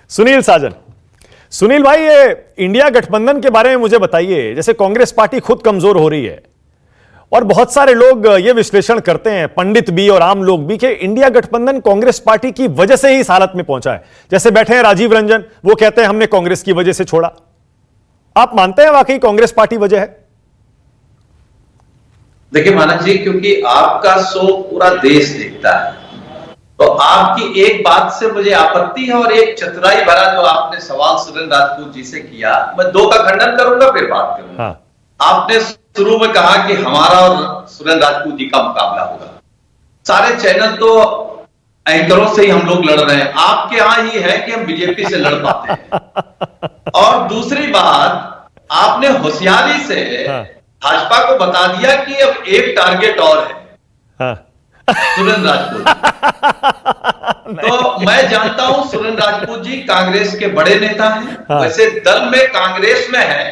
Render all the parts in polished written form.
सुनील साजन। सुनील भाई, ये इंडिया गठबंधन के बारे में मुझे बताइए। जैसे कांग्रेस पार्टी खुद कमजोर हो रही है और बहुत सारे लोग ये विश्लेषण करते हैं, पंडित भी और आम लोग भी, कि इंडिया गठबंधन कांग्रेस पार्टी की वजह से ही इस हालत में पहुंचा है। जैसे बैठे हैं राजीव रंजन, वो कहते हैं हमने कांग्रेस की वजह से छोड़ा। आप मानते हैं वाकई कांग्रेस पार्टी वजह है? देखिए मानक जी, क्योंकि आपका शो पूरा देश देखता है, तो आपकी एक बात से मुझे आपत्ति है और एक चतुराई भरा जो आपने सवाल सुरेंद्र राजपूत जी से किया, मैं दो का खंडन करूंगा फिर बात करूंगा। हाँ। आपने शुरू में कहा कि हमारा और सुरेंद्र राजपूत जी का मुकाबला होगा। सारे चैनल तो एंकरों से ही हम लोग लड़ रहे हैं, आपके यहां ही है कि हम बीजेपी से लड़ पाते हैं। और दूसरी बात, आपने होशियारी से भाजपा को बता दिया कि अब एक टारगेट और है। हाँ। सुरेंद्र राजपूत। तो मैं जानता हूं सुरेंद्र राजपूत जी कांग्रेस के बड़े नेता हैं। हाँ। वैसे दल में कांग्रेस में है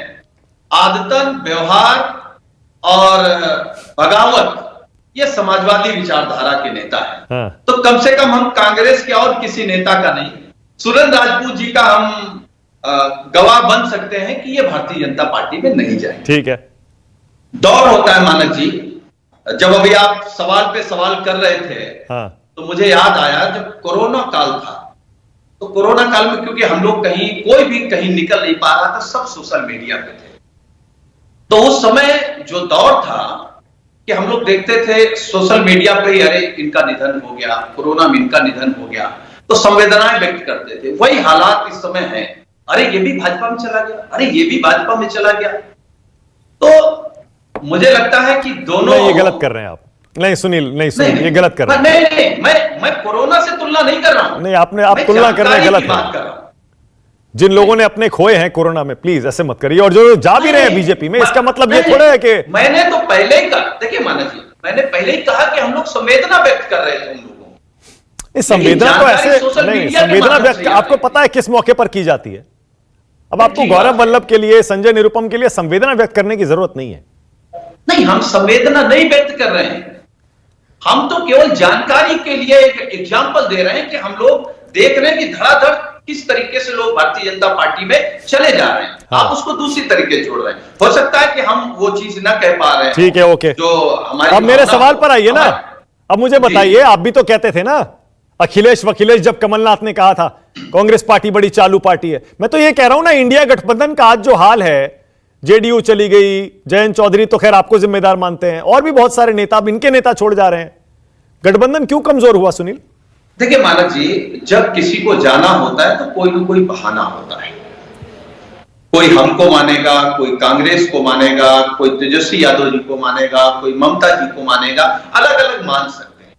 आदतन, व्यवहार और बगावत, ये समाजवादी विचारधारा के नेता है। हाँ। तो कम से कम हम कांग्रेस के और किसी नेता का नहीं, सुरेंद्र राजपूत जी का हम गवाह बन सकते हैं कि ये भारतीय जनता पार्टी में नहीं जाए। ठीक है। दौर होता है मानक जी। जब अभी आप सवाल पे सवाल कर रहे थे, हाँ। तो मुझे याद आया जब कोरोना काल था, तो कोरोना काल में क्योंकि हम लोग कहीं कोई भी कहीं निकल नहीं पा रहा था, सब सोशल मीडिया पे थे। तो उस समय जो दौर था कि हम लोग देखते थे सोशल मीडिया पे ही, अरे इनका निधन हो गया, कोरोना में इनका निधन हो गया, तो संवेदनाएं व्यक्त करते थे। वही हालात इस समय है, अरे ये भी भाजपा में चला गया, अरे ये भी भाजपा में चला गया। तो मुझे लगता है कि दोनों ये गलत कर रहे हैं आप। नहीं सुनील, नहीं सुनील, ये गलत कर रहे हैं। नहीं, मैं कोरोना से तुलना नहीं कर रहा हूं। नहीं, आप तुलना कर रहे हैं, गलत है। जिन लोगों ने अपने खोए हैं कोरोना में, प्लीज ऐसे मत करिए। और जो जा भी रहे हैं बीजेपी में, इसका मतलब ये थोड़ा है कि मैंने तो पहले ही कहा, देखिए मानव जी, मैंने पहले ही कहा कि हम लोग संवेदना व्यक्त कर रहे थे उन लोगों को। संवेदना तो ऐसे नहीं, संवेदना व्यक्त आपको पता है किस मौके पर की जाती है। अब आपको गौरव वल्लभ के लिए, संजय निरुपम के लिए संवेदना व्यक्त करने की जरूरत नहीं है। नहीं, हम संवेदना नहीं व्यक्त कर रहे हैं, हम तो केवल जानकारी के लिए एक एग्जाम्पल दे रहे हैं कि हम लोग देख रहे हैं कि धड़ाधड़ किस तरीके से लोग भारतीय जनता पार्टी में चले जा रहे हैं। हाँ। आप उसको दूसरी तरीके छोड़ रहे हैं। हो सकता है कि हम वो चीज ना कह पा रहे हैं। ठीक है, ओके। जो हमारी, अब मेरे सवाल पर आइए ना। अब मुझे बताइए, आप भी तो कहते थे ना, अखिलेश वखिलेश जब कमलनाथ ने कहा था कांग्रेस पार्टी बड़ी चालू पार्टी है, मैं तो ये कह रहा हूं ना, इंडिया गठबंधन का आज जो हाल है, जेडीयू चली गई, जयंत चौधरी तो खैर आपको जिम्मेदार मानते हैं, और भी बहुत सारे नेता, अब इनके नेता छोड़ जा रहे हैं। गठबंधन क्यों कमजोर हुआ सुनील? देखिए मानक जी, जब किसी को जाना होता है तो कोई ना कोई बहाना होता है। कोई हमको मानेगा, कोई कांग्रेस को मानेगा, कोई तेजस्वी यादव जी को मानेगा, कोई ममता जी को मानेगा, अलग अलग मान सकते हैं।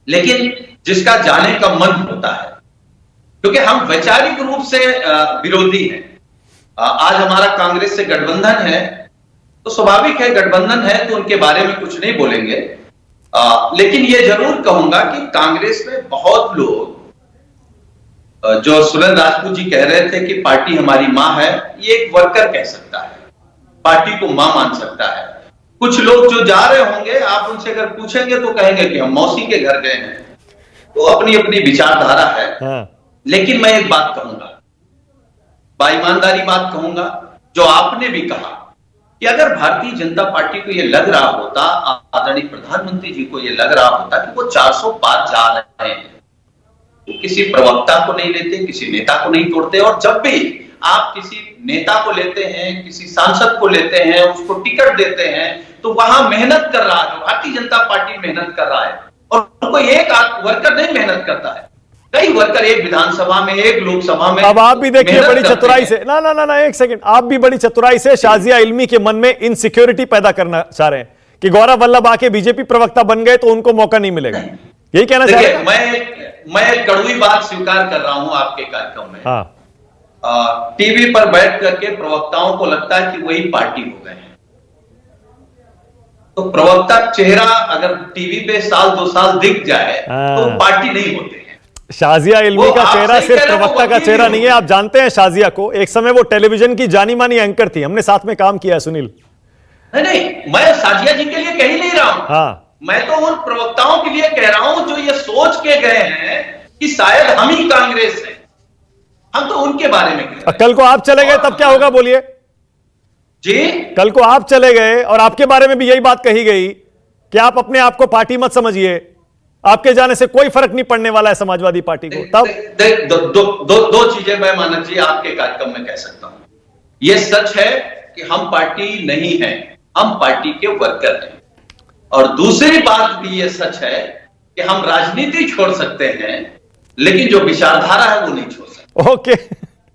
लेकिन जिसका जाने का मन होता है, क्योंकि हम वैचारिक रूप से विरोधी हैं। आज हमारा कांग्रेस से गठबंधन है, तो स्वाभाविक है, गठबंधन है तो उनके बारे में कुछ नहीं बोलेंगे। लेकिन यह जरूर कहूंगा कि कांग्रेस में बहुत लोग, जो सुरेंद्र राजपूत जी कह रहे थे कि पार्टी हमारी मां है, ये एक वर्कर कह सकता है, पार्टी को मां मान सकता है। कुछ लोग जो जा रहे होंगे, आप उनसे अगर पूछेंगे तो कहेंगे कि हम मौसी के घर गए हैं। तो अपनी अपनी विचारधारा है। हाँ। लेकिन मैं एक बात कहूंगा, ईमानदारी बात कहूंगा, जो आपने भी कहा कि अगर भारतीय जनता पार्टी को यह लग रहा होता, आदरणीय प्रधानमंत्री जी को यह लग रहा होता कि वो 400 पार जा रहे हैं, तो किसी प्रवक्ता को नहीं लेते, किसी नेता को नहीं तोड़ते। और जब भी आप किसी नेता को लेते हैं, किसी सांसद को लेते हैं, उसको टिकट देते हैं, तो वहां मेहनत कर रहा है, भारतीय जनता पार्टी मेहनत कर रहा है, और कोई एक वर्कर नहीं मेहनत करता है, कई वर्कर, एक विधानसभा में, एक लोकसभा में। अब आप भी देखिए बड़ी चतुराई से, ना एक सेकंड, आप भी बड़ी चतुराई से शाजिया इल्मी के मन में इनसिक्योरिटी पैदा करना चाह रहे हैं कि गौरव वल्लभ आके बीजेपी प्रवक्ता बन गए तो उनको मौका नहीं मिलेगा, यही कहना चाह रहे हैं? मैं कड़वी बात स्वीकार कर रहा हूं आपके कार्यक्रम में। हाँ। टीवी पर बैठ करके प्रवक्ताओं को लगता है कि वही पार्टी हो गए हैं। तो प्रवक्ता चेहरा अगर टीवी पे साल 2 साल दिख जाए तो पार्टी नहीं होते हैं। शाजिया इल्मी का चेहरा सिर्फ प्रवक्ता का चेहरा नहीं है। आप जानते हैं शाजिया को, एक समय वो टेलीविजन की जानी मानी एंकर थी, हमने साथ में काम किया है सुनील। नहीं, मैं शाजिया जी के लिए कह ही नहीं रहा हूं। हाँ। मैं तो उन प्रवक्ताओं के लिए कह रहा हूं जो ये सोच के गए हैं कि शायद हम ही कांग्रेस है। हम तो उनके बारे में कह रहे हैं। कल को आप चले गए तब क्या होगा बोलिए? जी, कल को आप चले गए और आपके बारे में भी यही बात कही गई कि आप अपने आप को पार्टी मत समझिए, आपके जाने से कोई फर्क नहीं पड़ने वाला है समाजवादी पार्टी को, तब दो चीजें मैं मानक जी आपके कार्यक्रम में कह सकता हूं। यह सच है कि हम पार्टी नहीं हैं, हम पार्टी के वर्कर हैं। और दूसरी बात भी यह सच है कि हम राजनीति छोड़ सकते हैं, लेकिन जो विचारधारा है वो नहीं छोड़ सकते। ओके।